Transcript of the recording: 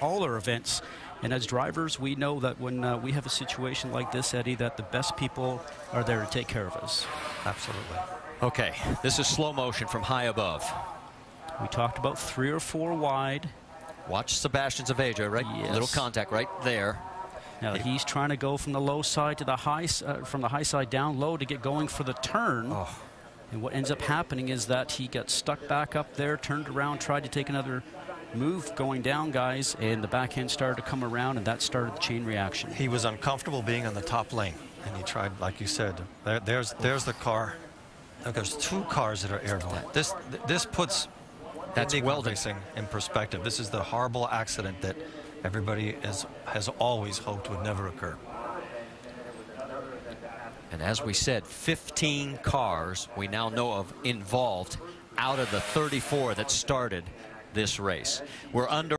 all our events. And as drivers, we know that when we have a situation like this, Eddie, that the best people are there to take care of us. Absolutely. Okay, this is slow motion from high above. We talked about 3 or 4 wide. Watch Sebastian Zaveja, right? Yes. Little contact right there. Now he's trying to go from the low side to the high, from the high side down low to get going for the turn. Oh. And what ends up happening is that he got stuck back up there, turned around, tried to take another move going down, guys, and the backhand started to come around, and that started the chain reaction. He was uncomfortable being on the top lane, and he tried, like you said, there's the car. Look, there's 2 cars that are airborne. This puts IndyCar racing in perspective. This is the horrible accident that everybody has always hoped would never occur. And as we said, 15 cars we now know of involved out of the 34 that started this race. We're under